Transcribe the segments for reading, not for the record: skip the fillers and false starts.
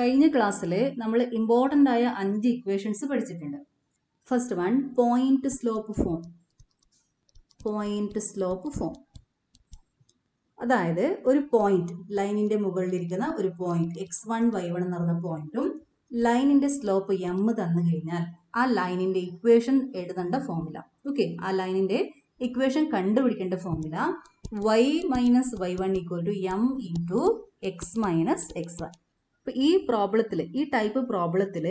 കഴിഞ്ഞ ക്ലാസ്സിൽ നമ്മൾ ഇമ്പോർട്ടൻ്റ് ആയ 5 ഇക്വേഷൻസ് പഠിച്ചിട്ടുണ്ട്. First one point slope form. Point slope form അതായത് ഒരു പോയിന്റ്, ലൈനിന്റെ മുകളിലിരിക്കുന്ന ഒരു പോയിന്റ് x1 y1 എന്ന് പറഞ്ഞ പോയിന്റും ലൈനിന്റെ സ്ലോപ്പ് m തന്നു കഴിഞ്ഞാൽ ആ ലൈനിന്റെ ഇക്വേഷൻ എഴുതേണ്ട ഫോർമുല, ഓക്കെ, ആ ലൈനിന്റെ ഇക്വേഷൻ കണ്ടുപിടിക്കേണ്ട formula y minus y1 equal to m into x minus x1. അപ്പൊ ഈ പ്രോബ്ലത്തിൽ, ഈ ടൈപ്പ് പ്രോബ്ലത്തിൽ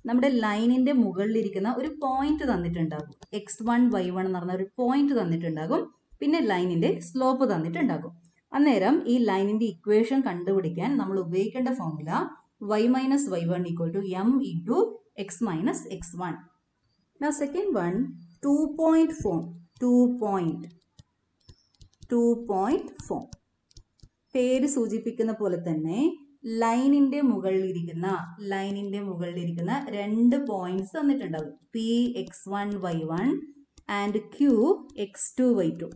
നമ്മുടെ ലൈനിന്റെ മുകളിലിരിക്കുന്ന ഒരു പോയിന്റ് തന്നിട്ടുണ്ടാകും. x1 y1 എന്ന് പറഞ്ഞ ഒരു പോയിന്റ് തന്നിട്ടുണ്ടാകും. പിന്നെ ലൈനിന്റെ സ്ലോപ്പ് തന്നിട്ടുണ്ടാകും. അന്നേരം ഈ ലൈനിന്റെ ഇക്വേഷൻ കണ്ടുപിടിക്കാൻ നമ്മൾ ഉപയോഗിക്കേണ്ട formula y minus y1 equal to m into x minus x1. Now second one, 2-point form. 2-point form. പേര് സൂചിപ്പിക്കുന്ന പോലെ തന്നെ ലൈനിന്റെ മുകളിലിരിക്കുന്ന രണ്ട് പോയിന്റ്സ് തന്നിട്ടുണ്ടാകും. P x1 y1 and Q x2 y2.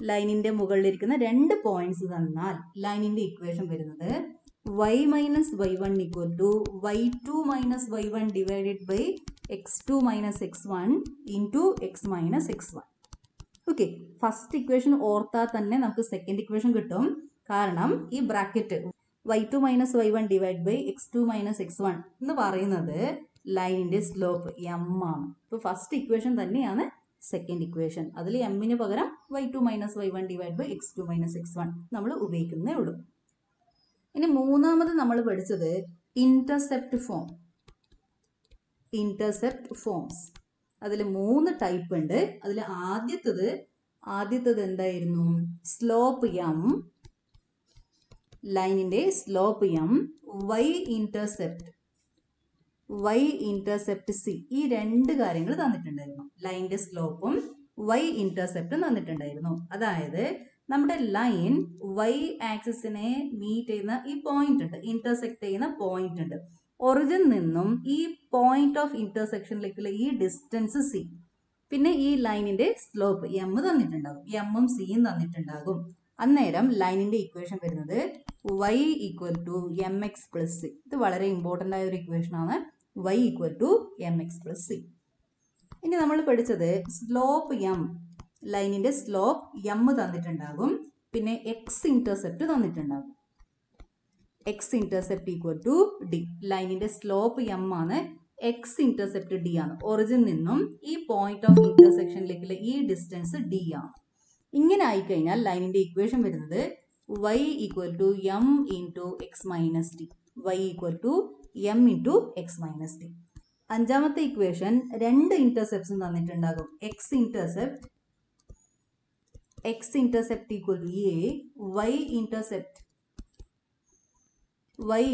ലൈനിന്റെ മുകളിലിരിക്കുന്ന രണ്ട് പോയിന്റ്സ് തന്നാൽ ലൈനിന്റെ ഇക്വേഷൻ വരുന്നത് y minus y1 equal to y2 minus y1 divided by x2 minus x1 into x minus x1. Okay, first equation ഓർത്താൽ തന്നെ നമുക്ക് സെക്കൻഡ് ഇക്വേഷൻ കിട്ടും. കാരണം ഈ bracket y2 minus y1 divide by x2 minus x1 എന്ന് പറയുന്നത് ലൈനിന്റെ slope m ആണ്. ഇപ്പോൾ ഫസ്റ്റ് ഇക്വേഷൻ തന്നെയാണ് സെക്കൻഡ് ഇക്വേഷൻ. അതിൽ എമ്മിന് പകരം y2 minus y1 divide by x2 minus x1 നമ്മൾ ഉപയോഗിക്കുന്നേ ഉള്ളൂ. ഇനി മൂന്നാമത് നമ്മൾ പഠിച്ചത് ഇന്റർസെപ്റ്റ് ഫോം. ഇന്റർസെപ്റ്റ് ഫോംസ് അതിൽ 3 ടൈപ്പ് ഉണ്ട്. അതിൽ ആദ്യത്തത് എന്തായിരുന്നു? സ്ലോപ്പ് m, ലൈനിന്റെ slope m, y intercept c. ഈ രണ്ട് കാര്യങ്ങൾ തന്നിട്ടുണ്ടായിരുന്നു. ലൈനിന്റെ സ്ലോപ്പും y ഇന്റർസെപ്റ്റും തന്നിട്ടുണ്ടായിരുന്നു. അതായത് നമ്മുടെ ലൈൻ y ആക്സിസിനെ മീറ്റ് ചെയ്യുന്ന ഈ പോയിന്റ് ഉണ്ട്, ഇന്റർസെക്ട് ചെയ്യുന്ന പോയിന്റ് ഉണ്ട്. ഒറിജിൻ നിന്നും ഈ പോയിന്റ് ഓഫ് ഇന്റർസെക്ഷനിലേക്കുള്ള ഈ ഡിസ്റ്റൻസ് c. പിന്നെ ഈ ലൈനിന്റെ സ്ലോപ്പ് m തന്നിട്ടുണ്ടാകും, m ഉം c യും തന്നിട്ടുണ്ടാകും. അന്നേരം ലൈനിന്റെ ഇക്വേഷൻ വരുന്നത് y equal to m x plus c. ഇത് വളരെ ഇമ്പോർട്ടൻ്റ് ആയ ഒരു ഇക്വേഷൻ ആണ്. y equal to m x plus c. ഇനി നമ്മൾ പഠിച്ചത് സ്ലോപ്പ് m, ലൈനിന്റെ സ്ലോപ്പ് m തന്നിട്ടുണ്ടാകും. പിന്നെ എക്സ് ഇന്റർസെപ്റ്റ് തന്നിട്ടുണ്ടാകും. X intercept equal to d. ലൈനിന്റെ സ്ലോപ്പ് m ആണ്, എക്സ് ഇന്റർസെപ്റ്റ് ഡി ആണ്. ഒറിജിൻ നിന്നും ഈ പോയിന്റ് ഓഫ് ഇന്റർസെക്ഷനിലേക്കുള്ള ഈ ഡിസ്റ്റൻസ് ഡി ആണ്. ഇങ്ങനെ ആയിക്കഴിഞ്ഞാൽ ലൈനിന്റെ ഇക്വേഷൻ വരുന്നത് y equal to m into x minus d. y equal to m into x minus d. അഞ്ചാമത്തെ ഇക്വേഷൻ രണ്ട് ഇന്റർസെപ്റ്റ്സും തന്നിട്ടുണ്ടാകും. X intercept equal to a, y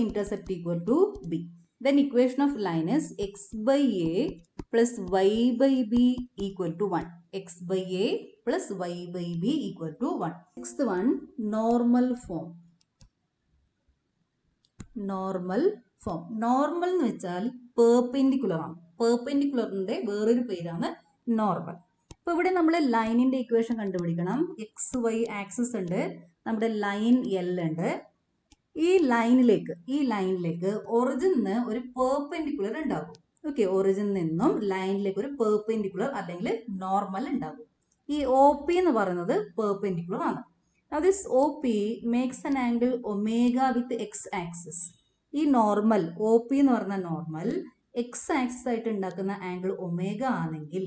intercept equal to b. Then equation of line is x by a plus y by b equal to 1. x by a plus y by b equal to 1. Sixth one, normal form. Normal എന്ന് വെച്ചാൽ perpendicular ആണ്. പെർപെൻഡിക്കുലറിന്റെ വേറൊരു പേരാണ് normal. അപ്പോൾ ഇവിടെ നമ്മൾ ലൈനിന്റെ equation കണ്ടുപിടിക്കണം. എക്സ് വൈ ആക്സിസ് ഉണ്ട്, നമ്മുടെ ലൈൻ എൽ ഉണ്ട്. ഈ ലൈനിലേക്ക് ഒറിജിന് ഒരു പെർപെൻഡിക്കുലർ ഉണ്ടാകും. ഓക്കെ, ഒറിജിൻ നിന്നും ലൈനിലേക്ക് ഒരു പെർപെൻഡിക്കുലർ അല്ലെങ്കിൽ നോർമൽ ഉണ്ടാകും. ഈ ഒ പി എന്ന് പറയുന്നത് പെർപെൻഡിക്കുലർ ആണ്. Now this OP makes an angle omega with x axis. ഈ നോർമൽ OP എന്ന് പറയുന്ന നോർമൽ എക്സ് ആക്സിസ് ആയിട്ട് ഉണ്ടാക്കുന്ന ആംഗിൾ ഒമേഗ ആണെങ്കിൽ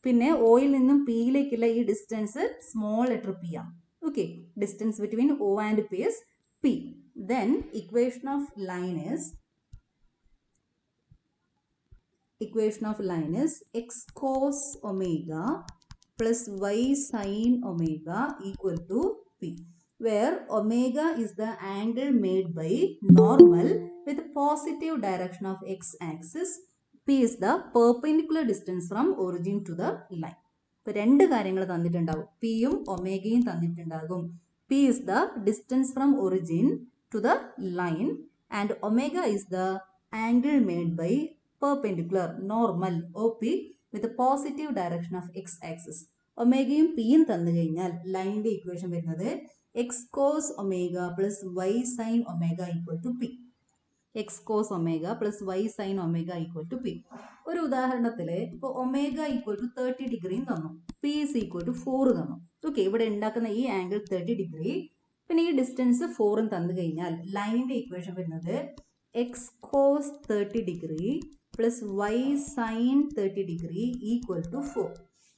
പിന്നെ ഒയിൽ നിന്നും പിയിലേക്കുള്ള ഈ ഡിസ്റ്റൻസ് സ്മോൾ ലെറ്റർ പി ആണ്. Okay, distance between O and P is P. Then equation of line is x cos omega plus y sin omega equal to p, where omega is the angle made by normal with positive direction of x axis. P is the perpendicular distance from origin to the line. ഇപ്പോൾ രണ്ട് കാര്യങ്ങൾ തന്നിട്ടുണ്ടാകും, പിയും ഒമേഗയും തന്നിട്ടുണ്ടാകും. P is the distance from origin to the line and omega is the angle made by perpendicular normal OP with a positive direction of x axis. ഒമേഗയും പിയും തന്നു കഴിഞ്ഞാൽ ലൈനിന്റെ equation വരുന്നത് x cos omega plus y sine omega equal to p. X cos omega plus y sine omega equal to p. ഒരു ഉദാഹരണത്തിൽ ഇപ്പോൾ omega equal to 30 ഡിഗ്രിയും തന്നു, പി ഇസ് ഈക്വൽ ടു 4 തന്നു. ഓക്കെ, ഇവിടെ ഉണ്ടാക്കുന്ന ഈ ആംഗിൾ 30 ഡിഗ്രി, പിന്നെ ഈ ഡിസ്റ്റൻസ് 4 തന്നു കഴിഞ്ഞാൽ ലൈനിന്റെ ഇക്വേഷൻ വരുന്നത് x cos 30 degree plus y sine 30 degree equal to 4.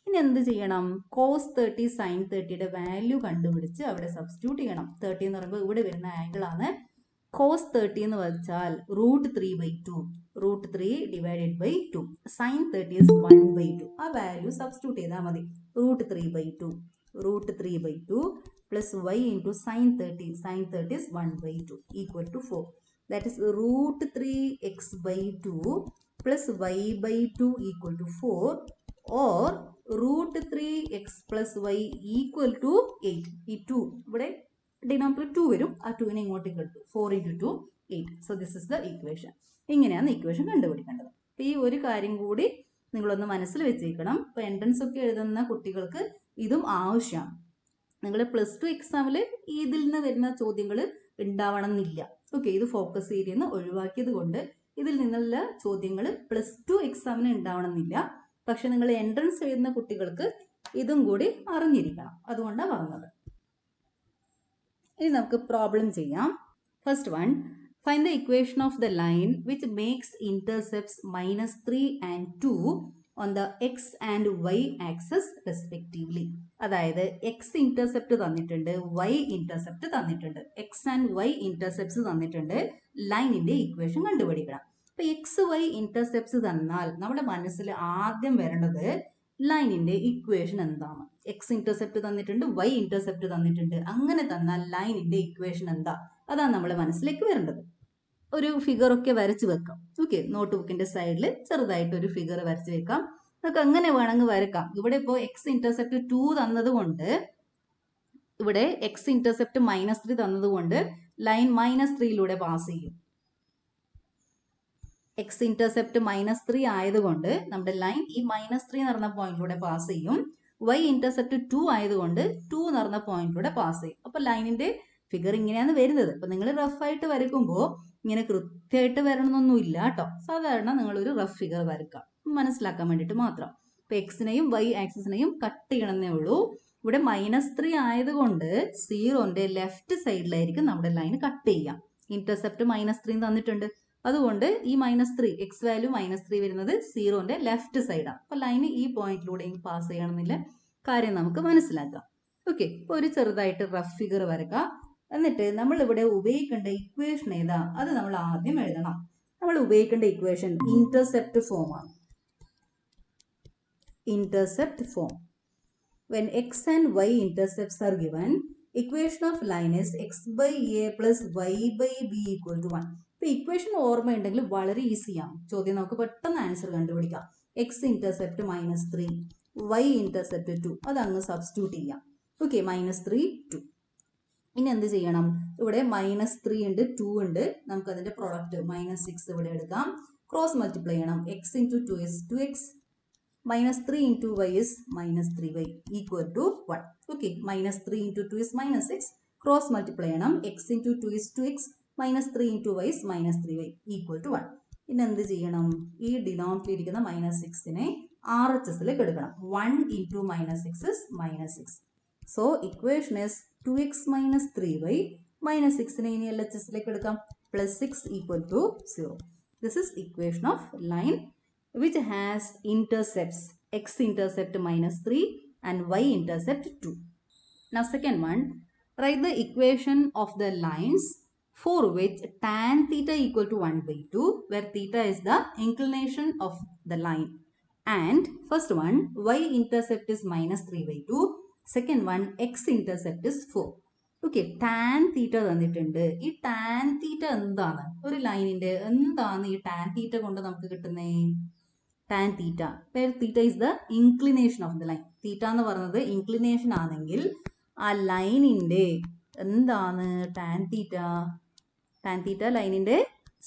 ഇനി എന്ത് ചെയ്യണം? കോസ് 30 സൈൻ 30യുടെ വാല്യൂ കണ്ടുപിടിച്ച് അവിടെ സബ്സ്റ്റിറ്റ്യൂട്ട് ചെയ്യണം. 30 എന്ന് പറയുമ്പോൾ ഇവിടെ വരുന്ന ആംഗിൾ ആണ്. കോസ് 30 എന്ന് വെച്ചാൽ √3/2, √3 ഡിവൈഡഡ് ബൈ 2. Sign 30 is 1/2. ആ വാല്യൂ സബ്സ്റ്റിറ്റ്യൂട്ട് ചെയ്താൽ മതി. √3/2 plus y into sine 30, sine 30 is 1/2 equal to 4. That is √3x/2 plus y/2 equal to 4 or √3x plus y equal to 8. ഈ 2 ഇവിടെ ഡിനോമിനേറ്റർ 2 വരും, ആ 2നെ ഇങ്ങോട്ടേക്ക് എടുത്തു. 4 × 2 8. So this is the equation. ഇങ്ങനെയാണ് ഇക്വേഷൻ കണ്ടുപിടിക്കേണ്ടത്. അപ്പോൾ ഈ ഒരു കാര്യം കൂടി നിങ്ങളൊന്ന് മനസ്സിൽ വെച്ചേക്കണം. ഇപ്പോൾ എൻട്രൻസ് ഒക്കെ എഴുതുന്ന കുട്ടികൾക്ക് ഇതും ആവശ്യമാണ്. നിങ്ങൾ +2 എക്സാമിൽ ഇതിൽ നിന്ന് വരുന്ന ചോദ്യങ്ങൾ ഉണ്ടാവണം എന്നില്ല. ഓക്കെ, ഇത് ഫോക്കസ് ഏരിയയിൽ നിന്ന് ഒഴിവാക്കിയത് കൊണ്ട് ഇതിൽ നിന്നുള്ള ചോദ്യങ്ങൾ +2 എക്സാമിന് ഉണ്ടാവണം എന്നില്ല. പക്ഷെ നിങ്ങൾ എൻട്രൻസ് എഴുതുന്ന കുട്ടികൾക്ക് ഇതും കൂടി അറിഞ്ഞിരിക്കണം, അതുകൊണ്ടാണ് പറഞ്ഞത്. ഇനി നമുക്ക് പ്രോബ്ലം ചെയ്യാം. First one, find the equation of the line which makes intercepts -3 and 2 on the x and y axes respectively. അതായത് എക്സ് ഇന്റർസെപ്റ്റ് തന്നിട്ടുണ്ട്, വൈ ഇന്റർസെപ്റ്റ് തന്നിട്ടുണ്ട്, എക്സ് ആൻഡ് വൈ ഇന്റർസെപ്റ്റ്സ് തന്നിട്ടുണ്ട്. ലൈനിന്റെ ഇക്വേഷൻ കണ്ടുപിടിക്കണം. അപ്പൊ എക്സ് വൈ ഇന്റർസെപ്റ്റ്സ് തന്നാൽ നമ്മുടെ മനസ്സിൽ ആദ്യം വരേണ്ടത് ലൈനിന്റെ ഇക്വേഷൻ എന്താണ്. എക്സ് ഇന്റർസെപ്റ്റ് തന്നിട്ടുണ്ട്, വൈ ഇന്റർസെപ്റ്റ് തന്നിട്ടുണ്ട്. അങ്ങനെ തന്നാൽ ലൈനിന്റെ ഇക്വേഷൻ എന്താ, അതാണ് നമ്മുടെ മനസ്സിലേക്ക് വരേണ്ടത്. ഒരു ഫിഗർ ഒക്കെ വരച്ച് വെക്കാം. ഓക്കെ, നോട്ട് ബുക്കിന്റെ സൈഡിൽ ചെറുതായിട്ട് ഒരു ഫിഗർ വരച്ച് വെക്കാം. നമുക്ക് അങ്ങനെ വേണമെങ്കിൽ വരക്കാം. ഇവിടെ ഇപ്പോൾ എക്സ് ഇന്റർസെപ്റ്റ് 2 തന്നത് കൊണ്ട്, ഇവിടെ എക്സ് ഇന്റർസെപ്റ്റ് -3 തന്നത് കൊണ്ട് ലൈൻ -3 പാസ് ചെയ്യും. എക്സ് ഇന്റർസെപ്റ്റ് -3 ആയതുകൊണ്ട് നമ്മുടെ ലൈൻ ഈ -3 എന്ന് പറഞ്ഞ പോയിന്റിലൂടെ പാസ് ചെയ്യും. വൈ ഇന്റർസെപ്റ്റ് 2 ആയതുകൊണ്ട് 2 എന്ന് പറഞ്ഞ പോയിന്റിലൂടെ പാസ് ചെയ്യും. അപ്പൊ ലൈനിന്റെ ഫിഗർ ഇങ്ങനെയാണ് വരുന്നത്. അപ്പൊ നിങ്ങൾ റഫായിട്ട് വരയ്ക്കുമ്പോൾ ഇങ്ങനെ കൃത്യമായിട്ട് വരണമെന്നൊന്നുമില്ല കേട്ടോ. സാധാരണ നിങ്ങളൊരു റഫ് ഫിഗർ വരക്കാം, മനസ്സിലാക്കാൻ വേണ്ടിയിട്ട് മാത്രം. ഇപ്പൊ എക്സിനെയും വൈ ആക്സിസിനെയും കട്ട് ചെയ്യണമെന്നേ ഉള്ളൂ. ഇവിടെ -3 ആയതുകൊണ്ട് 0ന്റെ ലെഫ്റ്റ് സൈഡിലായിരിക്കും നമ്മുടെ ലൈൻ കട്ട് ചെയ്യാം. ഇന്റർസെപ്റ്റ് -3 തന്നിട്ടുണ്ട്, അതുകൊണ്ട് ഈ -3 എക്സ് വാല്യൂ -3 വരുന്നത് 0ന്റെ ലെഫ്റ്റ് സൈഡാണ്. അപ്പൊ ലൈൻ ഈ പോയിന്റിലൂടെയും പാസ് ചെയ്യണമെന്നില്ല കാര്യം നമുക്ക് മനസ്സിലാക്കാം. ഓക്കെ, ഇപ്പൊ ഒരു ചെറുതായിട്ട് റഫ് ഫിഗർ വരക്കാം. എന്നിട്ട് നമ്മൾ ഇവിടെ ഉപയോഗിക്കേണ്ട ഇക്വേഷൻ ഏതാ, അത് നമ്മൾ ആദ്യം എഴുതണം. നമ്മൾ ഉപയോഗിക്കേണ്ട ഇക്വേഷൻ ഇന്റർസെപ്റ്റ് ഫോം ആണ്. Intercept form. When x and y intercepts are given, equation of line is x/a plus y/b equal to 1. ഇപ്പൊ ഇക്വേഷൻ ഓർമ്മയുണ്ടെങ്കിൽ വളരെ ഈസിയാണ്. ചോദ്യം നമുക്ക് പെട്ടെന്ന് ആൻസർ കണ്ടുപിടിക്കാം. എക്സ് ഇന്റർസെപ്റ്റ് -3, വൈ ഇന്റർസെപ്റ്റ് 2, അതങ്ങ് സബ്സ്റ്റിറ്റ്യൂട്ട് ചെയ്യാം. ഓക്കെ, -3 2. ഇനി എന്ത് ചെയ്യണം? ഇവിടെ -3 ഉണ്ട്, 2 ഉണ്ട്. നമുക്ക് അതിന്റെ പ്രൊഡക്റ്റ് -6 ഇവിടെ എടുക്കാം. ക്രോസ് മൾട്ടിപ്ലൈ ചെയ്യണം. x × 2 is 2x, -3 × y is -3y equal to 1. Okay, -3 × 2 is -6. Cross multiply ചെയ്യണം. x × 2 is 2x, -3 × y is -3y equal to 1. ഇനി എന്ത് ചെയ്യണം? ഈ ഡിനോമിനേറ്ററിൽ ഇരിക്കുന്ന -6നെ RHSലേക്ക് എടുക്കണം. 1 × -6 is -6. So equation is 2x - 3y, -6നെ ഇനി LHSലേക്ക് എടുക്കാം. +6 equal to 0. This is equation of line which has intercepts x intercept -3 and y intercept 2. Now second one, write the equation of the lines for which tan theta equal to 1/2, where theta is the inclination of the line, and first one y intercept is -3/2, second one x intercept is 4. Okay, tan theta തന്നിട്ടുണ്ട്. ഈ tan theta എന്താണ്? ഒരു ലൈനിന്റെ എന്താണ് ഈ tan theta കൊണ്ട് നമുക്ക് കിട്ടുന്നത്? Tan theta, where theta is the inclination of the line. തീറ്റ എന്ന് പറയുന്നത് ഇൻക്ലിനേഷൻ ആണെങ്കിൽ ആ ലൈനിന്റെ എന്താണ് ടാൻ തീറ്റ? ടാൻ തീറ്റ ലൈനിന്റെ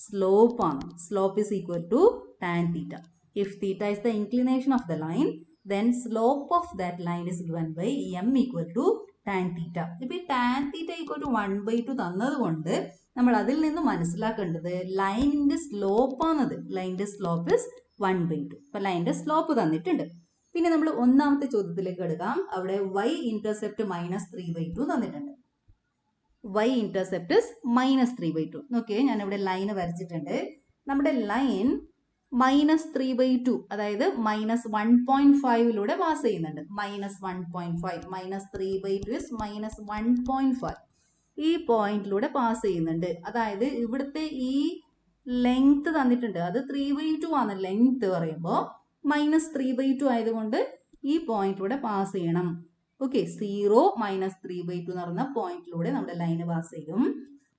സ്ലോപ്പ് ആണ്. Slope is equal to tan theta. If theta is the inclination of the line, then slope of that line is given by m equal to tan theta. ഇപ്പൊ ഈ tan theta equal to 1/2 തന്നത് കൊണ്ട് നമ്മൾ അതിൽ നിന്ന് മനസ്സിലാക്കേണ്ടത് ലൈനിന്റെ slope ആണത്. ലൈനിന്റെ സ്ലോപ്പ് ഇസ് 1/2. അപ്പൊ ലൈനിന്റെ സ്ലോപ്പ് തന്നിട്ടുണ്ട്. പിന്നെ നമ്മൾ ഒന്നാമത്തെ ചോദ്യത്തിലേക്ക് എടുക്കാം. അവിടെ y ഇന്റർസെപ്റ്റ് -3/2 തന്നിട്ടുണ്ട്. y intercept is -3/2. നോക്കിയേ, ഞാൻ ഇവിടെ ലൈൻ വരച്ചിട്ടുണ്ട്. നമ്മുടെ ലൈൻ -3/2, അതായത് -1.5 പാസ് ചെയ്യുന്നുണ്ട്. -1.5 -3/2 ഇസ് -1.5. ഈ പോയിന്റിലൂടെ പാസ് ചെയ്യുന്നുണ്ട്. അതായത് ഇവിടുത്തെ ഈ ലെങ്ത് തന്നിട്ടുണ്ട്, അത് 3/2 ആണ്. ലെങ്ത് പറയുമ്പോൾ -3/2 ആയതുകൊണ്ട് ഈ പോയിന്റിലൂടെ പാസ് ചെയ്യണം. ഓക്കെ, 0 -3/2 എന്ന് പറയുന്ന പോയിന്റിലൂടെ നമ്മുടെ ലൈന് പാസ് ചെയ്യും.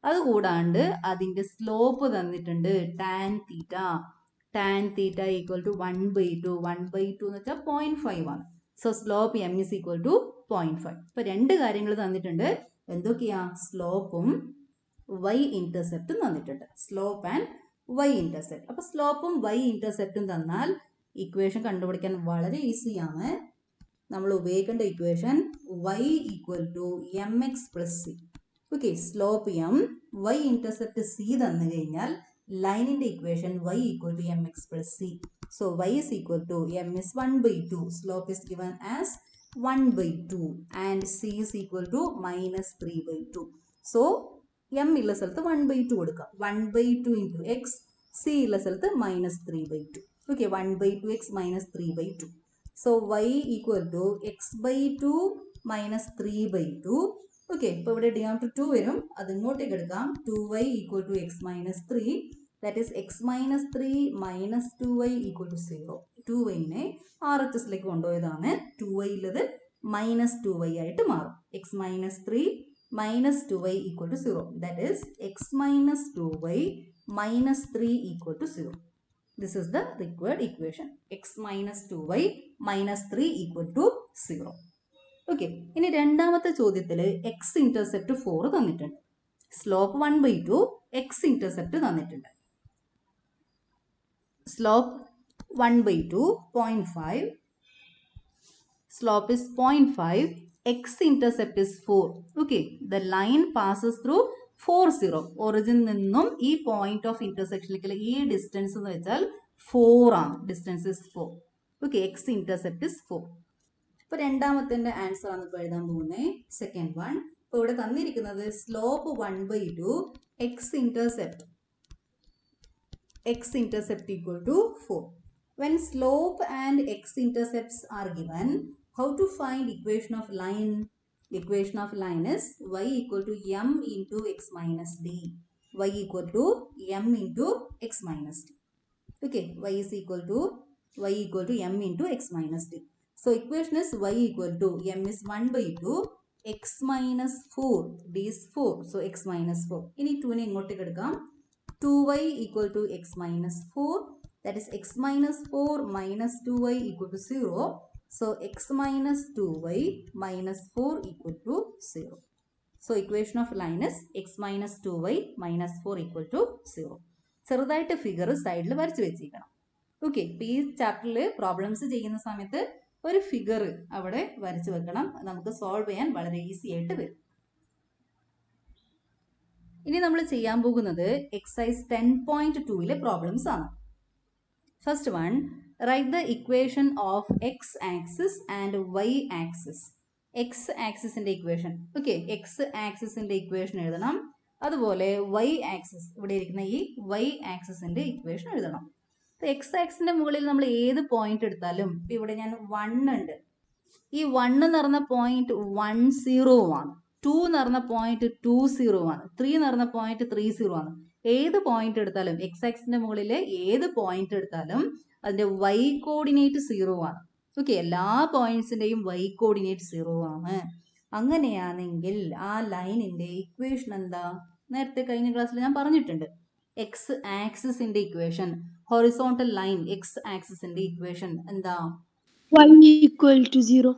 അതുകൂടാണ്ട് അതിന്റെ സ്ലോപ്പ് തന്നിട്ടുണ്ട്, tan theta. Tan theta equal to 1/2. 1/2 എന്ന് വെച്ചാൽ 0.5 ആണ്. So slope m is equal to 0.5. ഇപ്പൊ രണ്ട് കാര്യങ്ങൾ തന്നിട്ടുണ്ട്. എന്തൊക്കെയാ? സ്ലോപ്പും y ഇന്റർസെപ്റ്റും തന്നിട്ടുണ്ട്. Slope and y intercept. അപ്പൊ സ്ലോപ്പും y ഇന്റർസെപ്റ്റും തന്നാൽ ഇക്വേഷൻ കണ്ടുപിടിക്കാൻ വളരെ ഈസിയാണ്. നമ്മൾ ഉപയോഗിക്കേണ്ട equation y equal to mx plus c. Okay, slope m, y intercept c തന്നു കഴിഞ്ഞാൽ ലൈനിന്റെ equation y equal to mx plus c. So y is equal to m is 1/2. Slope is given as 1/2 and c is equal to -3/2. So m ഉള്ള സ്ഥലത്ത് 1/2 കൊടുക്കാം. 1/2 into x, c ഉള്ള സ്ഥലത്ത് -3/2. Okay, 1/2x -3/2. So y equal to x/2 -3/2. Okay, ഇപ്പോൾ ഇവിടെ denominator 2 വരും, അത് ഇങ്ങോട്ടേക്ക് എടുക്കാം. 2y equal to x - 3. That is x - 3 minus 2y equal to 0. 2yനെ RHSലേക്ക് കൊണ്ടുപോയതാണ്. 2y ഉള്ളത് -2y ആയിട്ട് മാറും. x - 3 minus 2y equal to 0. That is x - 2y minus 3 equal to 0. This is the required equation. x - 2y minus 3 equal to 0. Okay, ഇനി രണ്ടാമത്തെ ചോദ്യത്തിൽ x intercept 4 തന്നിട്ടുണ്ട്. Slope 1/2, x intercept തന്നിട്ടുണ്ട്. Slope 1/2, 0.5. Slope is 0.5. X-intercept is 4. Okay, the line passes through 4, 0. Origin നിന്നും ഈ point of intersection ഈ distance എന്ന് വെച്ചാൽ 4 ആണ്. Distance is 4. Okay, X-intercept is 4. ഇപ്പോൾ രണ്ടാമത്തെ ആൻസർ ആണ് ഇപ്പോൾ എഴുതാൻ പോകുന്നത്. Second one. ഇപ്പോൾ ഇവിടെ തന്നിരിക്കുന്നത് slope 1/2, x-intercept equal to 4. When slope and x-intercepts are given, how to find equation of line? Equation of line is y equal to m into x minus d. Y equal to m into x minus d. Okay, y equal to m into x minus d. So equation is y equal to m is 1/2, x minus 4, d is 4. So x minus 4. ഇനി 2 നെ ഇങ്ങോട്ടേക്ക് എടുക്കാം. 2y equal to x minus 4. That is x minus 4 minus 2y equal to 0. So x minus 2y minus 4 equal to 0. So equation of line is x minus 2y minus 4 equal to 0. ചെറുതായിട്ട് figure സൈഡിൽ വരച്ച് വെച്ചിരിക്കണം. Okay, ഇപ്പോൾ ഈ ചാപ്റ്ററിൽ problems ചെയ്യുന്ന സമയത്ത് ഒരു ഫിഗർ അവിടെ വരച്ച് വെക്കണം. നമുക്ക് സോൾവ് ചെയ്യാൻ വളരെ ഈസി ആയിട്ട് വരും. ഇനി നമ്മൾ ചെയ്യാൻ പോകുന്നത് എക്സസൈസ് 10.2 പ്രോബ്ലംസ് ആണ്. First one, right the equation of x axis and y axis. X ആക്സിസിന്റെ ഇക്വേഷൻ. ഓക്കെ, എക്സ് ആക്സിസിന്റെ ഇക്വേഷൻ എഴുതണം. അതുപോലെ വൈ ആക്സിസ്, ഇവിടെ ഇരിക്കുന്ന ഈ വൈ ആക്സിസിന്റെ ഇക്വേഷൻ എഴുതണം. എക്സ് ആക്സിന്റെ മുകളിൽ നമ്മൾ ഏത് പോയിന്റ് എടുത്താലും, ഇവിടെ ഞാൻ 1 ഉണ്ട്. ഈ 1 എന്ന് പറഞ്ഞ പോയിന്റ് 10 ആണ്. 2 എന്ന് പറഞ്ഞ പോയിന്റ് 20 ആണ്. 3 എന്ന് പറഞ്ഞ പോയിന്റ് 30 ആണ്. ഏത് പോയിന്റ് എടുത്താലും, എക്സ് ആക്സിന്റെ മുകളിലെ ഏത് പോയിന്റ് എടുത്താലും അതിന്റെ വൈ കോർഡിനേറ്റ് 0 ആണ്. ഓക്കെ, എല്ലാ പോയിന്റ്സിന്റെയും വൈ കോർഡിനേറ്റ് 0 ആണ്. അങ്ങനെയാണെങ്കിൽ ആ ലൈനിന്റെ ഇക്വേഷൻ എന്താ? നേരത്തെ കഴിഞ്ഞ ക്ലാസ്സിൽ ഞാൻ പറഞ്ഞിട്ടുണ്ട്. എക്സ് ആക്സിസിന്റെ ഇക്വേഷൻ, ഹൊറിസോണ്ടൽ ലൈൻ എക്സ് ആക്സിസിന്റെ ഇക്വേഷൻ എന്താ? y equal to 0.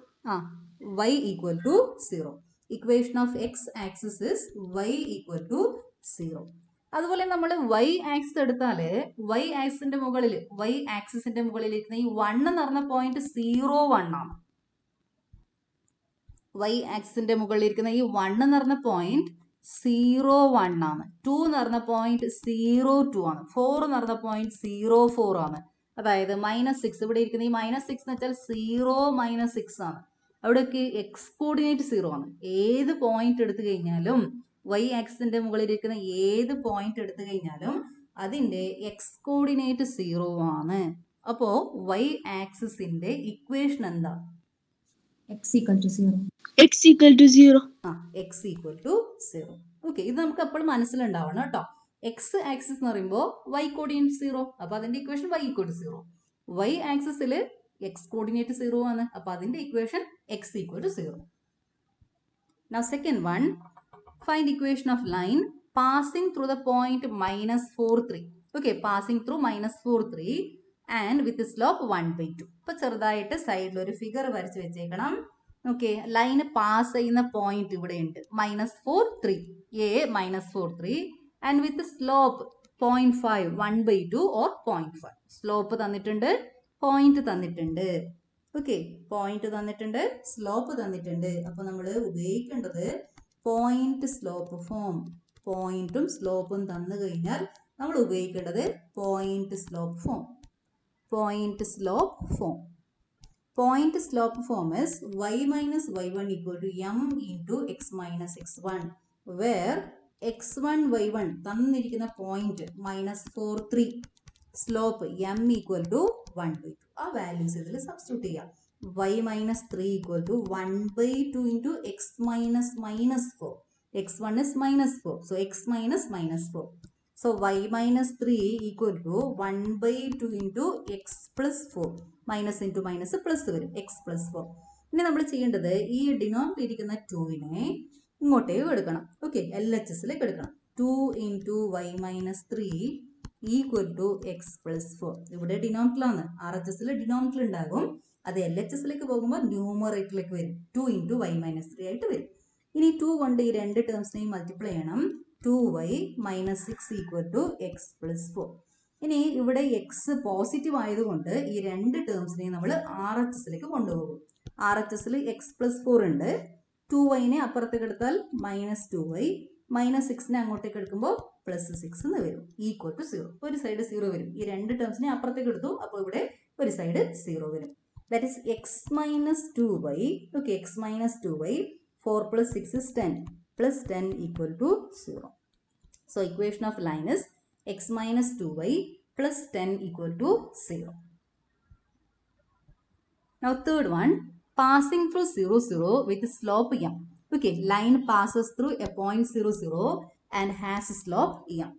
y equal to 0. Equation of x axis is y equal to 0. അതുപോലെ നമ്മൾ y ആക്സിസ് എടുത്താല് y ആക്സിസിന്റെ മുകളിൽ ഇരിക്കുന്ന ഈ 1 എന്ന് പറഞ്ഞ പോയിന്റ് 0, 1 ആണ്. വൈ ആക്സിന്റെ മുകളിലിരിക്കുന്ന ഈ 1 എന്ന് പറഞ്ഞ പോയിന്റ് 0,1 ആണ്. 2 എന്ന് പറഞ്ഞ പോയിന്റ് 0,2 ആണ്. 4 എന്ന് പറഞ്ഞ പോയിന്റ് 0,4 ആണ്. അതായത് -6 ഇവിടെ ഇരിക്കുന്ന ഈ -6 എന്ന് വെച്ചാൽ 0 - 6 ആണ്. അവിടെയൊക്കെ എക്സ് കോർഡിനേറ്റ് 0 ആണ്. ഏത് പോയിന്റ് എടുത്തു കഴിഞ്ഞാലും വൈ ആക്സിന്റെ മുകളിലിരിക്കുന്ന ഏത് പോയിന്റ് എടുത്തു കഴിഞ്ഞാലും അതിന്റെ എക്സ് കോർഡിനേറ്റ് 0 ആണ്. അപ്പോ വൈ ആക്സിന്റെ ഇക്വേഷൻ എന്താ? x equal to 0. x equal to 0. x equal to 0. Okay, ഇത് നമുക്ക് എപ്പോഴും മനസ്സിലുണ്ടാവണം കേട്ടോ. എക്സ് ആക്സിസ് എന്ന് പറയുമ്പോൾ വൈ കോർഡിനേറ്റ് 0, അപ്പൊ അതിന്റെ equation y equal to 0. Y ആക്സിസിൽ എക്സ് കോർഡിനേറ്റ് 0 ആണ്, അപ്പൊ അതിന്റെ equation x equal to 0. Now second one, find equation of line passing through the point -4, 3. Okay, passing through -4, 3 and with the slope 1/2. ഇപ്പൊ ചെറുതായിട്ട് സൈഡിൽ ഒരു ഫിഗർ വരച്ച് വെച്ചേക്കണം. ഓക്കെ, ലൈന് പാസ് ചെയ്യുന്ന പോയിന്റ് ഇവിടെ ഉണ്ട്, -4, 3, a -4, 3 and with the slope 0.5, 1/2 or 0.5. Slope തന്നിട്ടുണ്ട്, പോയിന്റ് തന്നിട്ടുണ്ട്. ഓക്കെ, പോയിന്റ് തന്നിട്ടുണ്ട്, സ്ലോപ്പ് തന്നിട്ടുണ്ട്. അപ്പൊ നമ്മൾ ഉപയോഗിക്കേണ്ടത് പോയിന്റ് സ്ലോപ്പ് ഫോം. പോയിന്റും സ്ലോപ്പും തന്നു കഴിഞ്ഞാൽ നമ്മൾ ഉപയോഗിക്കേണ്ടത് point slope form. Point slope form. Point slope form is y minus y1 equal to m into x minus x1, where x1 y1 തന്നിരിക്കുന്ന point -4, 3, slope m equal to 1/2. ആ values ഇതിൽ substitute ചെയ്യാം. y minus 3 equal to 1/2 into x minus -4. x1 is -4, so x minus -4. So y minus 3 equal to 1/2 into x plus 4. Minus into minus plus വരും, x plus 4. ഇനി നമ്മൾ ചെയ്യേണ്ടത് ഈ ഡിനോമിനേറ്ററിൽ ഇരിക്കുന്ന 2നെ ഇങ്ങോട്ടേക്ക് എടുക്കണം. ഓക്കെ, LHSലേക്ക് എടുക്കണം. 2 into y minus 3 equal to x plus 4. ഇവിടെ ഡിനോമിനേറ്ററിലാണ്, RHSൽ ഡിനോമിനേറ്റർ ഉണ്ടാകും. അത് LHSലേക്ക് പോകുമ്പോൾ ന്യൂമറേറ്ററിലേക്ക് വരും, 2 into y minus 3 ആയിട്ട് വരും. ഇനി 2 കൊണ്ട് ഈ രണ്ട് ടേംസിനെയും മൾട്ടിപ്ലൈ ചെയ്യണം. 2y minus 6 equal to x plus 4. ഇനി ഇവിടെ എക്സ് പോസിറ്റീവ് ആയതുകൊണ്ട് ഈ രണ്ട് ടേംസിനെയും നമ്മൾ RHSലേക്ക് കൊണ്ടുപോകും. RHSൽ എക്സ് പ്ലസ് 4 ഉണ്ട്. 2yനെ അപ്പുറത്തേക്ക് എടുത്താൽ -2y, -6നെ അങ്ങോട്ടേക്ക് എടുക്കുമ്പോൾ +6 എന്ന് വരും, ഈക്വൽ ടു 0. ഒരു സൈഡ് 0 വരും. ഈ രണ്ട് ടേംസിനെ അപ്പുറത്തേക്ക് എടുത്തു, അപ്പോൾ ഇവിടെ ഒരു സൈഡ് 0 വരും. That is x minus 2y. Okay, x minus 2y, 4 plus 6 is 10, plus 10 equal to 0. So equation of line is x minus 2y plus 10 equal to 0. Now third one, passing through 0, 0 with slope m. Okay, line passes through a point 0, 0 and has slope m.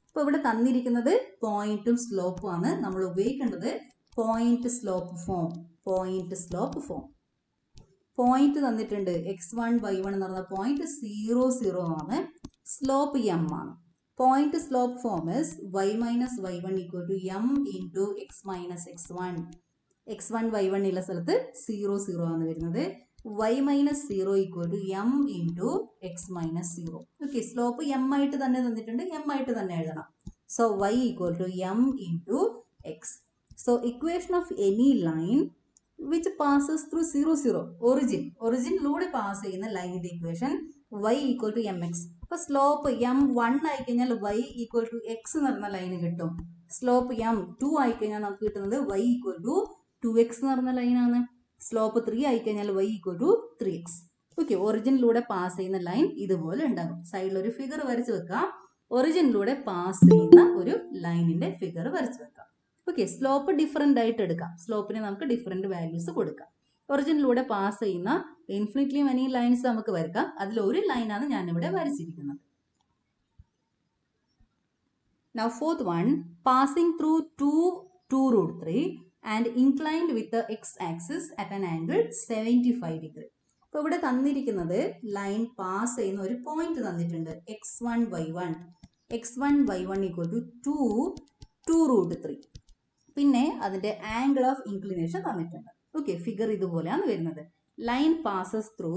ഇപ്പോൾ ഇവിടെ തന്നിരിക്കുന്നത് പോയിന്റും സ്ലോപ്പും ആണ്. നമ്മൾ ഉപയോഗിക്കേണ്ടത് point slope form. Point slope form. Point തന്നിട്ടുണ്ട്, x1 y1 എന്ന് പറഞ്ഞ പോയിന്റ് 0, 0 ആണ്. സ്ലോപ്പ് m ആണ്. Point slope form is y minus y1 equal to m into x minus x1. x1 y1 ഉള്ള സ്ഥലത്ത് 0, 0 ആണ് വരുന്നത്. y minus 0 equal to m into x minus 0. Okay, slope m ആയിട്ട് തന്നെ തന്നിട്ടുണ്ട്, m ആയിട്ട് തന്നെ എഴുതണം. So y equal to m into x. So equation of any line which passes through 0, 0, ഒറിജിനിലൂടെ pass ചെയ്യുന്ന ലൈനിന്റെ equation y equal to mx. അപ്പൊ slope m1 ആയി കഴിഞ്ഞാൽ y equal to x എന്ന് പറഞ്ഞ ലൈന് കിട്ടും. സ്ലോപ്പ് m2 ആയി കഴിഞ്ഞാൽ നമുക്ക് കിട്ടുന്നത് y equal to 2x എന്ന് പറഞ്ഞ ലൈനാണ്. സ്ലോപ്പ് 3 ആയി കഴിഞ്ഞാൽ y equal to 3x. Okay, ഒറിജിനിലൂടെ പാസ് ചെയ്യുന്ന ലൈൻ ഇതുപോലെ ഉണ്ടാകും. സൈഡിൽ ഒരു ഫിഗർ വരച്ച് വെക്കാം. ഒറിജിനിലൂടെ പാസ് ചെയ്യുന്ന ഒരു ലൈനിന്റെ ഫിഗർ വരച്ച് വെക്കാം. ഓക്കെ, സ്ലോപ്പ് ഡിഫറെൻ്റ് ആയിട്ട് എടുക്കാം. സ്ലോപ്പിന് നമുക്ക് ഡിഫറെൻറ്റ് വാല്യൂസ് കൊടുക്കാം. ഒറിജിനിലൂടെ പാസ് ചെയ്യുന്ന ഇൻഫിനിറ്റ്ലി മെനി ലൈൻസ് നമുക്ക് വരക്കാം. അതിലൊരു ലൈനാണ് ഞാനിവിടെ വരച്ചിരിക്കുന്നത്. Now fourth one, passing through 2√3 and inclined with the x-axis at an angle 75 degree. അപ്പോൾ ഇവിടെ തന്നിരിക്കുന്നത് ലൈൻ പാസ് ചെയ്യുന്ന ഒരു പോയിന്റ് തന്നിട്ടുണ്ട്, x1 y1. x1 y1 equal to 2√3. പിന്നെ അതിന്റെ ആംഗിൾ ഓഫ് ഇൻക്ലിനേഷൻ തന്നിട്ടുണ്ട്. ഓക്കെ, ഫിഗർ ഇതുപോലെയാണ് വരുന്നത്. Line passes through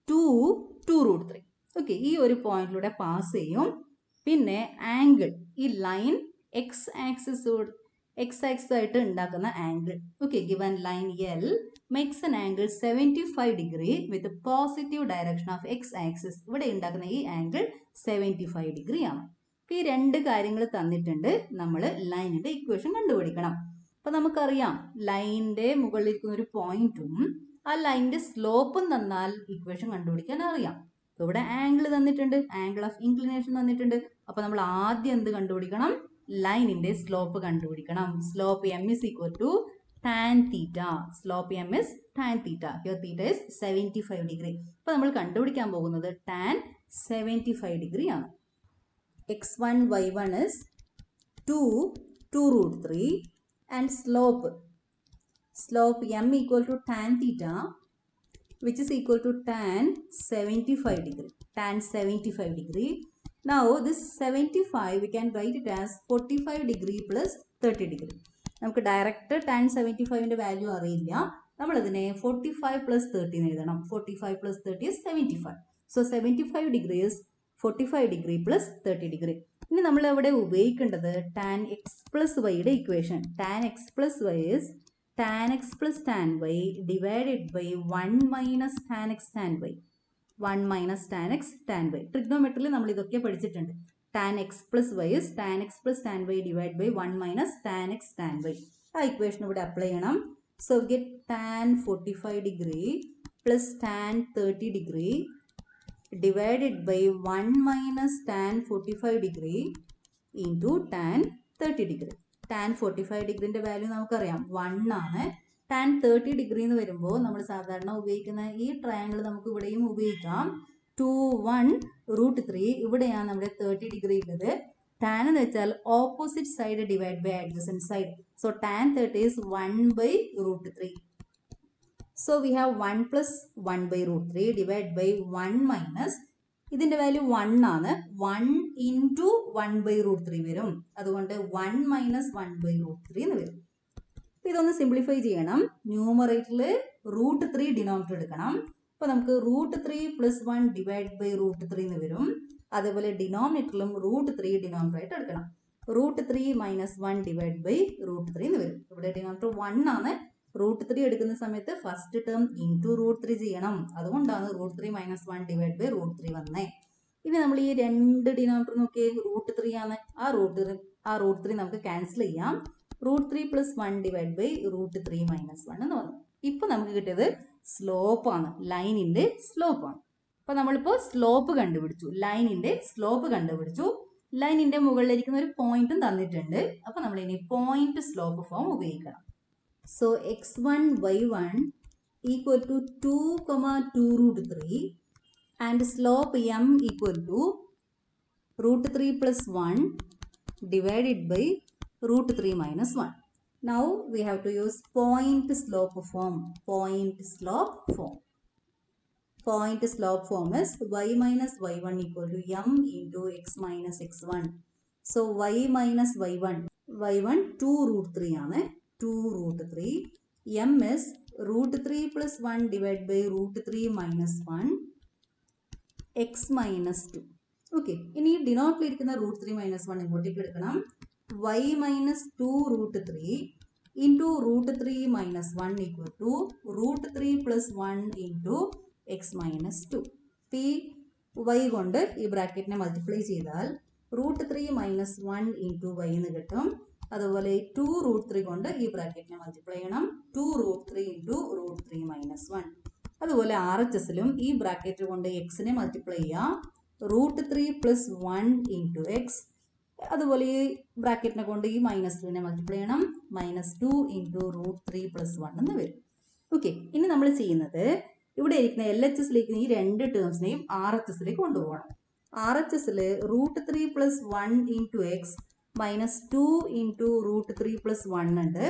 2√3. ഓക്കെ, ഈ ഒരു പോയിന്റിലൂടെ പാസ് ചെയ്യും. പിന്നെ ആംഗിൾ, ഈ ലൈൻ എക്സ് ആക്സിസ് ആയിട്ട് ഉണ്ടാക്കുന്ന angle. Okay, given line L makes N angle 75 degree with positive direction of x axis. ഇവിടെ ഉണ്ടാക്കുന്ന ഈ ആംഗിൾ 75 ഡിഗ്രി ആണ്. ഈ രണ്ട് കാര്യങ്ങൾ തന്നിട്ടുണ്ട്. നമ്മൾ ലൈനിന്റെ ഇക്വേഷൻ കണ്ടുപിടിക്കണം. അപ്പൊ നമുക്കറിയാം ലൈനിന്റെ മുകളിലിരിക്കുന്ന ഒരു പോയിന്റും ആ ലൈനിന്റെ സ്ലോപ്പും തന്നാൽ ഇക്വേഷൻ കണ്ടുപിടിക്കാൻ അറിയാം. അപ്പൊ ഇവിടെ ആംഗിൾ തന്നിട്ടുണ്ട്, ആംഗിൾ ഓഫ് ഇൻക്ലിനേഷൻ തന്നിട്ടുണ്ട്. അപ്പൊ നമ്മൾ ആദ്യം എന്ത് കണ്ടുപിടിക്കണം? ലൈനിന്റെ സ്ലോപ്പ് കണ്ടുപിടിക്കണം. Slope m is equal to tan theta. Slope m is tan theta. Here theta is 75 degree. അപ്പൊ നമ്മൾ കണ്ടുപിടിക്കാൻ പോകുന്നത് tan 75 ഡിഗ്രി ആണ്. x1 y1 is 2 root 3 and slope m equal to tan theta, which is equal to tan 75 degree. Tan 75 degree. Now this 75 we can write it as 45 degree plus 30 degree. നമുക്ക് direct tan 75ന്റെ value അറിയില്ല. നമ്മൾ അതിനെ 45 plus 30 എഴുതണം. 45 plus 30 is 75. So 75 degree is 45 degree plus 30 degree. ഇനി നമ്മൾ ഇവിടെ ഉപയോഗിക്കേണ്ടത് tan x plus yയുടെ equation. tan x plus y is tan x plus tan y divided by 1 minus tan x tan y. 1 minus tan x tan y. ട്രിഗ്നോമെട്രിയിൽ നമ്മൾ ഇതൊക്കെ പഠിച്ചിട്ടുണ്ട്. tan x plus y is tan x plus tan y divided by 1 minus tan x tan y. ആ equation ഇവിടെ apply ചെയ്യണം. So we get tan 45 degree plus tan 30 degree divided by 1 minus tan 45 degree into tan 30 degree. tan 45 ഡിഗ്രീൻ്റെ value നമുക്കറിയാം 1 ആണ്. tan 30 degree എന്ന് വരുമ്പോൾ നമ്മൾ സാധാരണ ഉപയോഗിക്കുന്ന ഈ ട്രയാങ്കിൾ നമുക്ക് ഇവിടെയും ഉപയോഗിക്കാം. 2 1 root 3 ഇവിടെയാണ് നമ്മുടെ 30 ഡിഗ്രി ഉള്ളത്. tan എന്ന് വെച്ചാൽ opposite side divide by adjacent side. So tan 30 is 1 by root 3. So we have 1 plus 1 by root 3 divided by 1 minus ഇതിന്റെ വാല്യൂ 1 ആണ്. 1 into 1 by root 3 വരും. അതുകൊണ്ട് 1 minus 1 by root 3 എന്ന് വരും. ഇതൊന്ന് സിംപ്ലിഫൈ ചെയ്യണം. ന്യൂമറേറ്ററിൽ root 3 ഡിനോമിനേറ്റർ എടുക്കണം. അപ്പോൾ നമുക്ക് root 3 plus 1 divided by root 3 എന്ന് വരും. അതേപോലെ ഡിനോമിനേറ്ററിലും root 3 ഡിനോമിനേറ്റർ ആയിട്ട് എടുക്കണം. root 3 minus 1 divided by root 3 എന്ന് വരും. ഇവിടെ ഡിനോമിനേറ്റർ 1 ആണ്. root 3 എടുക്കുന്ന സമയത്ത് ഫസ്റ്റ് ടേം ഇൻറ്റു root 3 ചെയ്യണം. അതുകൊണ്ടാണ് root 3 minus 1 divided by root 3 വന്നേ. ഇനി നമ്മൾ ഈ രണ്ട് ഡിനോമിനേറ്റർ നോക്കിയേ, root 3 ആണ്. ആ root 3 നമുക്ക് ക്യാൻസൽ ചെയ്യാം. root 3 plus 1 divided by root 3 minus 1 എന്ന് വന്നു. ഇപ്പൊ നമുക്ക് കിട്ടിയത് സ്ലോപ്പ് ആണ്, ലൈനിന്റെ സ്ലോപ്പ് ആണ്. അപ്പൊ നമ്മളിപ്പോ സ്ലോപ്പ് കണ്ടുപിടിച്ചു, ലൈനിന്റെ സ്ലോപ്പ് കണ്ടുപിടിച്ചു. ലൈനിന്റെ മുകളിലിരിക്കുന്ന ഒരു പോയിന്റും തന്നിട്ടുണ്ട്. അപ്പൊ നമ്മൾ ഇനി പോയിന്റ് സ്ലോപ്പ് ഫോം ഉപയോഗിക്കണം. So x1 y1 equal to 2 root 3 and slope m equal to root 3 plus 1 divided by root 3 minus 1. Now we have to use point slope form. Point slope form. Point slope form is y minus y1 equal to m into x minus x1. So y minus y1 2 root 3 ആണ്. 2 root 3. m is root 3 plus 1 divided by root 3 minus 1 x minus 2. Okay. ഇനി ഡിനോമിനേറ്ററിൽ ഇരിക്കുന്ന root 3 minus 1 ഇങ്ങോട്ടേക്ക് എടുക്കണം. y minus 2 root 3 into root 3 minus 1 equal to root 3 plus 1 into x minus 2. ഈ y കൊണ്ട് ഈ ബ്രാക്കറ്റിനെ multiply ചെയ്താൽ root 3 minus 1 into y എന്ന് കിട്ടും. അതുപോലെ 2 root 3 കൊണ്ട് ഈ ബ്രാക്കറ്റിനെ മൾട്ടിപ്ലൈ ചെയ്യണം. 2 root 3 into root 3 minus 1. അതുപോലെ RHSലും ഈ ബ്രാക്കറ്റ് കൊണ്ട് എക്സിനെ മൾട്ടിപ്ലൈ ചെയ്യാം. root 3 plus 1 into x. അതുപോലെ ഈ ബ്രാക്കറ്റിനെ കൊണ്ട് ഈ -2നെ മൾട്ടിപ്ലൈ ചെയ്യണം. -2 into root 3 plus 1 എന്ന് വരും. ഓക്കെ, ഇനി നമ്മൾ ചെയ്യുന്നത് ഇവിടെ ഇരിക്കുന്ന LHSലേക്ക് ഈ രണ്ട് ടേംസിനെയും RHSലേക്ക് കൊണ്ടുപോകണം. RHSൽ root 3 plus 1 into x minus 2 into root 3 plus 1 ഉണ്ട്.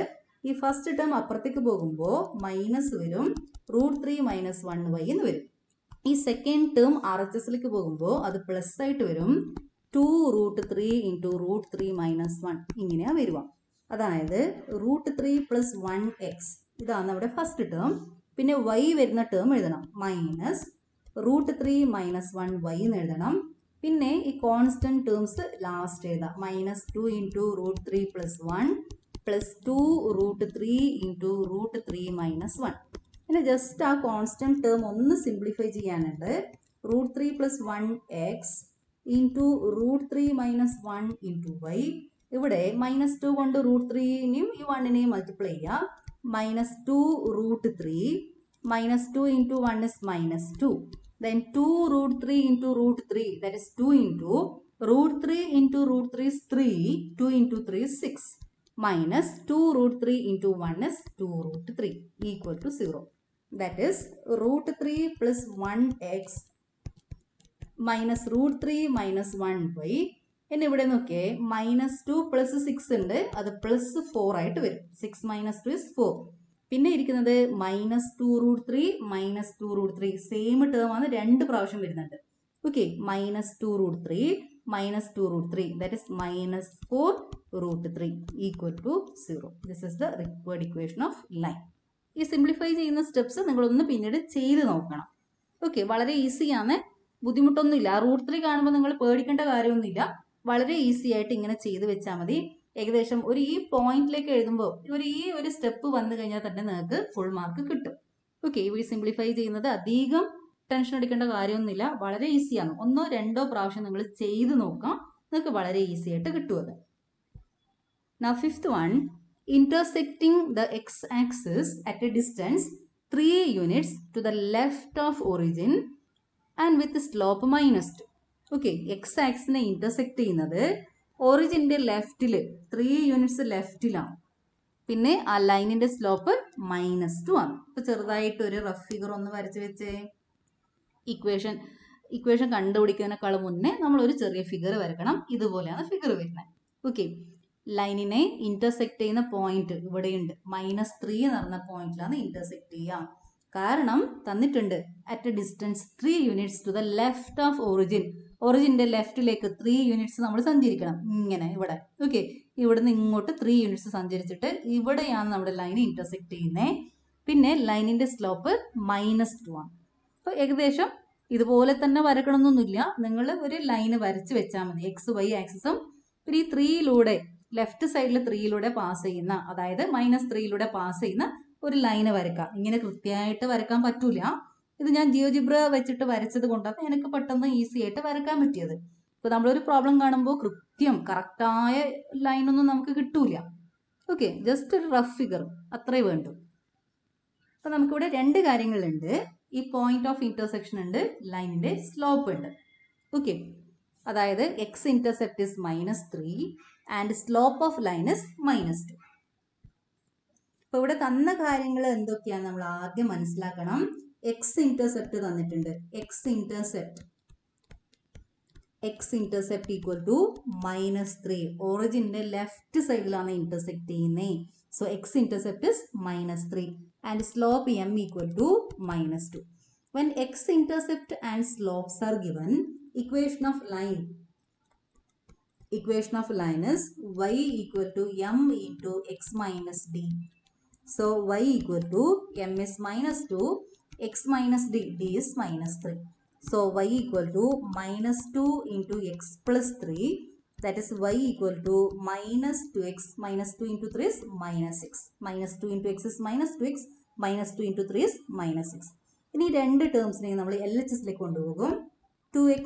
ഈ ഫസ്റ്റ് ടേം അപ്പുറത്തേക്ക് പോകുമ്പോൾ മൈനസ് വരും. root 3 minus 1 y എന്ന് വരും. ഈ സെക്കൻഡ് ടേം RHSലേക്ക് പോകുമ്പോൾ അത് പ്ലസ് ആയിട്ട് വരും. 2 root 3 into root 3 minus 1 ഇങ്ങനെയാ വരുക. അതായത് root 3 plus 1x ഇതാണ് നമ്മുടെ ഫസ്റ്റ് ടേം. പിന്നെ y വരുന്ന ടേം എഴുതണം. മൈനസ് root 3 minus 1 y എന്ന് എഴുതണം. പിന്നെ ഈ കോൺസ്റ്റന്റ് ടേംസ് ലാസ്റ്റ് എഴുതാം. -2 into root 3 plus 1 plus 2 root 3 into root 3 minus 1. പിന്നെ ജസ്റ്റ് ആ കോൺസ്റ്റന്റ് ടേം ഒന്ന് സിംപ്ലിഫൈ ചെയ്യാനുണ്ട്. Root 3 plus 1x into root 3 minus 1 into y. ഇവിടെ -2 കൊണ്ട് റൂട്ട് 3നെയും ഈ 1നെയും മൾട്ടിപ്ലൈ ചെയ്യുക. -2 root 3 -2 into 1 is -2. Then 2 root 3 into root 3, that is 2 into root 3 into root 3 is 3, 2 into 3 is 6, minus 2 root 3 into 1 is 2 root 3 equal to 0. That is root 3 plus 1x minus root 3 minus 1y. ഇനി ഇവിടെ നോക്കിയേ -2 plus 6 ഉണ്ട്, അത് plus 4 ആയിട്ട് വരും. 6 minus 2 is 4. പിന്നെ ഇരിക്കുന്നത് -2 root 3 -2 root 3 same term ആണ്, രണ്ട് പ്രാവശ്യം വരുന്നുണ്ട്. Okay, -2 root 3 -2 root 3 that is -4 root 3 equal to 0. This is the required equation of line. ഈ സിംപ്ലിഫൈ ചെയ്യുന്ന സ്റ്റെപ്സ് നിങ്ങളൊന്ന് പിന്നീട് ചെയ്ത് നോക്കണം. ഓക്കെ, വളരെ ഈസിയാണ്, ബുദ്ധിമുട്ടൊന്നുമില്ല. റൂട്ട് 3 കാണുമ്പോൾ നിങ്ങൾ പേടിക്കേണ്ട കാര്യമൊന്നുമില്ല, വളരെ ഈസി ആയിട്ട് ഇങ്ങനെ ചെയ്ത് വെച്ചാൽ മതി. ഏകദേശം ഒരു ഈ പോയിന്റിലേക്ക് എഴുതുമ്പോൾ ഈ ഒരു സ്റ്റെപ്പ് വന്നു കഴിഞ്ഞാൽ തന്നെ നിങ്ങൾക്ക് ഫുൾ മാർക്ക് കിട്ടും. ഓക്കെ, ഈ സിംപ്ലിഫൈ ചെയ്യുന്നത് അധികം ടെൻഷൻ അടിക്കേണ്ട കാര്യമൊന്നുമില്ല, വളരെ ഈസിയാണ്. 1 or 2 പ്രാവശ്യം നിങ്ങൾ ചെയ്ത് നോക്കാം, നിങ്ങൾക്ക് വളരെ ഈസി ആയിട്ട് കിട്ടും അത്. Now fifth one, intersecting the x-axis at a distance 3 units to the left of origin and with slope -2. Okay, x ആക്സിനെ ഇന്റർസെക്ട് ചെയ്യുന്നത് ഒറിജിന്റെ ലെഫ്റ്റിൽ 3 യൂണിറ്റ്സ് ലെഫ്റ്റിലാണ്. പിന്നെ ആ ലൈനിന്റെ സ്ലോപ്പ് -2 ആണ്. ഇപ്പൊ ചെറുതായിട്ട് ഒരു റഫ് ഫിഗർ ഒന്ന് വരച്ച് വെച്ചേ. ഇക്വേഷൻ കണ്ടുപിടിക്കുന്നതിനേക്കാളും മുന്നേ നമ്മൾ ഒരു ചെറിയ ഫിഗർ വരക്കണം. ഇതുപോലെയാണ് ഫിഗർ വരുന്നത്. ഓക്കെ, ലൈനിനെ ഇന്റർസെക്ട് ചെയ്യുന്ന പോയിന്റ് ഇവിടെയുണ്ട്. -3 എന്ന് പറഞ്ഞ പോയിന്റിലാണ് ഇന്റർസെക്ട് ചെയ്യുക. കാരണം തന്നിട്ടുണ്ട് at a distance 3 units to the left of origin. ഒറിജിന്റെ ലെഫ്റ്റിലേക്ക് 3 യൂണിറ്റ്സ് നമ്മൾ സഞ്ചരിക്കണം. ഇങ്ങനെ ഇവിടെ. ഓക്കെ, ഇവിടുന്ന് ഇങ്ങോട്ട് 3 യൂണിറ്റ്സ് സഞ്ചരിച്ചിട്ട് ഇവിടെയാണ് നമ്മുടെ ലൈൻ ഇന്റർസെക്ട് ചെയ്യുന്നത്. പിന്നെ ലൈനിന്റെ സ്ലോപ്പ് -2 ആണ്. അപ്പോൾ ഏകദേശം ഇതുപോലെ തന്നെ വരക്കണമെന്നൊന്നുമില്ല, നിങ്ങൾ ഒരു ലൈന് വരച്ച് വെച്ചാൽ മതി. XY ആക്സിസും പിന്നെ ഈ 3യിലൂടെ ലെഫ്റ്റ് സൈഡിൽ 3യിലൂടെ പാസ് ചെയ്യുന്ന, അതായത് -3യിലൂടെ പാസ് ചെയ്യുന്ന ഒരു ലൈന് വരക്കാം. ഇങ്ങനെ കൃത്യമായിട്ട് വരക്കാൻ പറ്റൂല. ഇത് ഞാൻ ജിയോജിബ്ര വെച്ചിട്ട് വരച്ചത് കൊണ്ടാണ് എനിക്ക് പെട്ടെന്ന് ഈസി ആയിട്ട് വരക്കാൻ പറ്റിയത്. ഇപ്പൊ നമ്മളൊരു പ്രോബ്ലം കാണുമ്പോൾ കറക്റ്റായ ലൈനൊന്നും നമുക്ക് കിട്ടൂല. ഓക്കെ, ജസ്റ്റ് ഒരു റഫ് ഫിഗർ അത്രേ വേണ്ടു. അപ്പൊ നമുക്കിവിടെ 2 കാര്യങ്ങളുണ്ട്. ഈ പോയിന്റ് ഓഫ് ഇന്റർസെക്ഷൻ ഉണ്ട്, ലൈനിന്റെ സ്ലോപ്പ് ഉണ്ട്. ഓക്കെ, അതായത് x intercept is -3 and slope of line is -2. അപ്പൊ ഇവിടെ തന്ന കാര്യങ്ങൾ എന്തൊക്കെയാണ് നമ്മൾ ആദ്യം മനസ്സിലാക്കണം. എക്സ് ഇന്റർസെപ്റ്റ് തന്നിട്ടുണ്ട്. X intercept equal to -3. ഒറിജിന്റെ ലെഫ്റ്റ് സൈഡിലാണ് ഇന്റർസെക്ട് ചെയ്യുന്നത്. So x intercept is -3 and slope m equal to -2. When x intercept and slopes are given, equation of line is y equal to m into x minus d. So y equal to m is -2, x minus d, d is -3. So y equal to -2 into x plus 3, that is y equal to -2x, -2 into 3 is -6. -2 into x is -2x, -2 into 3 is -6. ഇനി 2 ടേംസിനെ നമ്മൾ LHSലേക്ക് കൊണ്ടുപോകും. 2x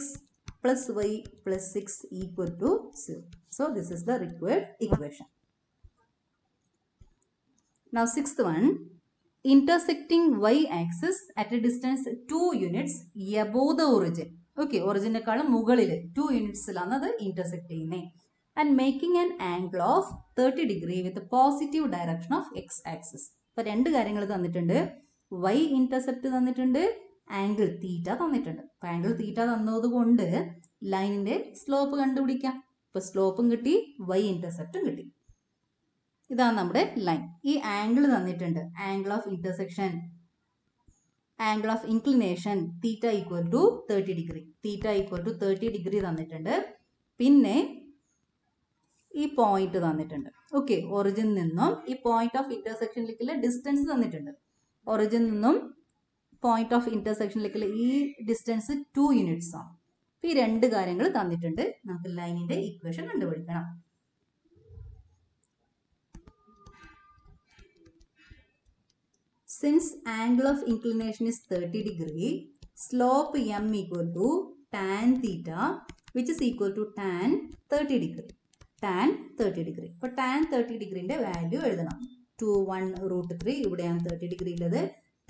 plus y plus 6 equal to 0. So this is the required equation. Now sixth one, intersecting y axis at a distance 2 units above the origin. Okay, ഒറിജിനേക്കാളും മുകളിൽ 2 യൂണിറ്റ്സിലാണ് അത് intersect ചെയ്യുന്നത്. And making an angle of 30 degree with the positive direction of x axis. അപ്പോൾ 2 കാര്യങ്ങൾ തന്നിട്ടുണ്ട്. y intercept തന്നിട്ടുണ്ട്, angle theta തന്നിട്ടുണ്ട്. അപ്പോൾ angle theta തന്നതുകൊണ്ട് ലൈനിന്റെ സ്ലോപ്പ് കണ്ടുപിടിക്കാം. ഇപ്പോൾ സ്ലോപ്പും കിട്ടി, y ഇന്റർസെപ്റ്റും കിട്ടി. ഇതാണ് നമ്മുടെ ലൈൻ. ഈ ആംഗിൾ തന്നിട്ടുണ്ട്. Angle of intersection, angle of inclination theta equal to 30 degree. Theta equal to 30 degree തന്നിട്ടുണ്ട്. പിന്നെ ഈ പോയിന്റ് തന്നിട്ടുണ്ട്. ഓക്കെ, ഒറിജിൻ നിന്നും ഈ പോയിന്റ് ഓഫ് ഇന്റർസെക്ഷനിലേക്കുള്ള ഡിസ്റ്റൻസ് തന്നിട്ടുണ്ട്. ഒറിജിൻ നിന്നും പോയിന്റ് ഓഫ് ഇന്റർസെക്ഷനിലേക്കുള്ള ഈ ഡിസ്റ്റൻസ് 2 യൂണിറ്റ്സ് ആണ്. ഈ 2 കാര്യങ്ങൾ തന്നിട്ടുണ്ട്. നമുക്ക് ലൈനിന്റെ ഇക്വേഷൻ കണ്ടുപിടിക്കണം. Since angle of inclination is 30 degree, slope m equal to tan theta, which is equal to tan 30 degree. Tan 30 degree. For tan 30 degree value എഴുതണം. 2 1 root 3 ഇവിടെയാണ് 30 degree ഉള്ളത്.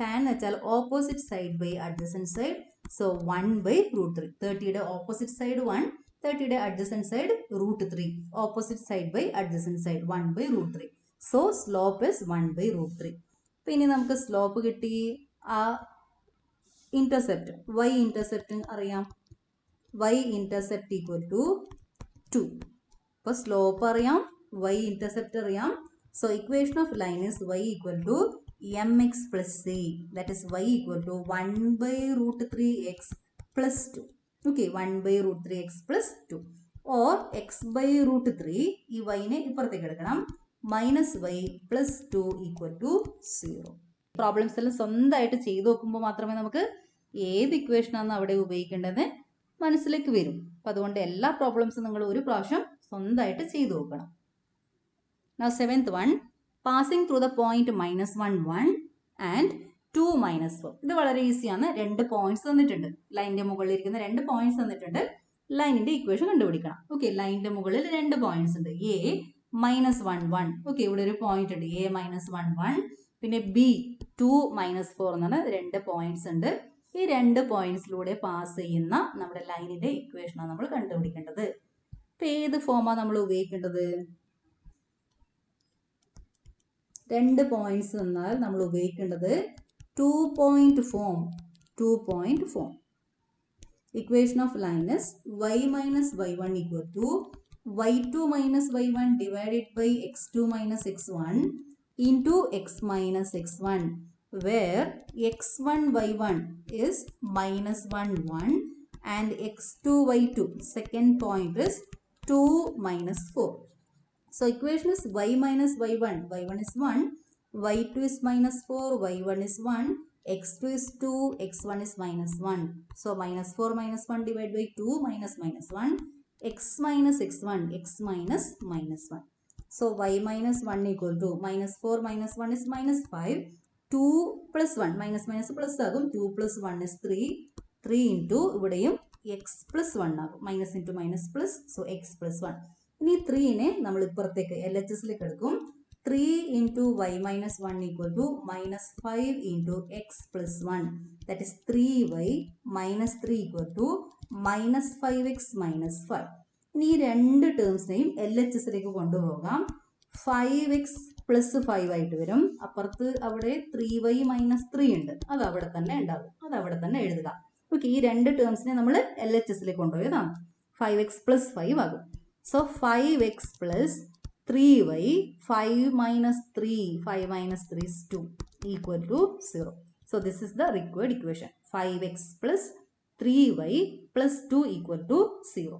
Tan എന്ന് വെച്ചാൽ opposite side by adjacent side. So 1 by root 3. 30 യുടെ opposite side 1. 30 യുടെ adjacent side root 3. Opposite side by adjacent side 1 by root 3. So slope is 1 by root 3. അപ്പോൾ ഇനി നമുക്ക് സ്ലോപ്പ് കിട്ടി. ആ ഇൻ്റർസെപ്റ്റ് y ഇൻ്റർസെപ്റ്റ് അറിയാം. y intercept equal to 2. അപ്പോൾ slope അറിയാം, y ഇൻ്റർസെപ്റ്റ് അറിയാം. So equation of line is y equal to mx plus c. That is y equal to 1 by root 3x plus 2. Okay, 1 by root 3x plus 2 or x by root 3. ഈ yനെ ഇപ്പുറത്തേക്ക് എടുക്കണം. Minus y plus 2 equal to 0. Problems എല്ലാം സ്വന്തമായിട്ട് ചെയ്ത് നോക്കുമ്പോൾ മാത്രമേ നമുക്ക് ഏത് ഇക്വേഷനാണ് അവിടെ ഉപയോഗിക്കേണ്ടത് മനസ്സിലേക്ക് വരും. അപ്പം അതുകൊണ്ട് എല്ലാ പ്രോബ്ലംസും നിങ്ങൾ ഒരു പ്രാവശ്യം സ്വന്തമായിട്ട് ചെയ്ത് നോക്കണം. Now 7th one, passing through the point -1 1 and 2 -4. ഇത് വളരെ ഈസിയാണ്. 2 പോയിന്റ്സ് തന്നിട്ടുണ്ട്. ലൈനിന്റെ മുകളിൽ ഇരിക്കുന്ന 2 പോയിന്റ്സ് തന്നിട്ടുണ്ട്. ലൈനിന്റെ ഇക്വേഷൻ കണ്ടുപിടിക്കണം. ഓക്കെ, ലൈനിന്റെ മുകളിൽ 2 പോയിന്റ്സ് ഉണ്ട്. A -1 1. ഓക്കെ, ഇവിടെ ഒരു പോയിന്റ് ഉണ്ട് A -1 1. പിന്നെ B 2 -4 എന്നാണ് 2 പോയിന്റ്സ് ഉണ്ട്. ഈ 2 പോയിന്റ്സിലൂടെ പാസ് ചെയ്യുന്ന നമ്മുടെ ലൈനിന്റെ ഇക്വേഷനാണ് നമ്മൾ കണ്ടുപിടിക്കേണ്ടത്. ഇപ്പം ഏത് ഫോമാണ് നമ്മൾ ഉപയോഗിക്കേണ്ടത്? 2 പോയിന്റ്സ് എന്നാൽ നമ്മൾ ഉപയോഗിക്കേണ്ടത് 2 point form. 2 point form. Equation of line is y minus y1 equal to y2 minus y1 divided by x2 minus x1 into x minus x1, where x1 y1 is minus 1 1 and x2 y2 second point is 2 minus 4. So equation is y minus y1. y1 is 1, y2 is minus 4, y1 is 1, x2 is 2, x1 is minus 1. So minus 4 minus 1 divided by 2 minus minus 1. x minus x1, x minus minus 1. So y minus 1 equal to minus 4 minus 1 is minus 5. 2 plus 1 minus minus plus ആകും. 2 plus 1 is 3. 3 into ഇവിടെയും x plus 1 ആകും. Minus into minus plus. So x plus 1. ഇനി 3നെ നമ്മൾ ഇപ്പുറത്തേക്ക് LHSലേക്ക് എടുക്കും. 3 into y minus 1 equal to minus 5 into x plus 1. That is 3y minus 3 equal to minus 5x minus 5. ഇനി ഈ 2 ടേംസിനെയും LHSലേക്ക് കൊണ്ടുപോകാം. 5x പ്ലസ് 5 ആയിട്ട് വരും. അപ്പുറത്ത് അവിടെ 3y മൈനസ് 3 ഉണ്ട്. അത് അവിടെ തന്നെ ഉണ്ടാകും. അത് അവിടെ തന്നെ എഴുതുക. ഓക്കെ, ഈ 2 ടേംസിനെ നമ്മൾ LHSലേക്ക് കൊണ്ടുപോയതാണ്. 5x പ്ലസ് 5 ആകും. So 5x plus 3y, 5 minus 3, 5 minus 3 is 2 equal to 0. So this is the required equation. 5x plus 3y plus 2 equal to 0.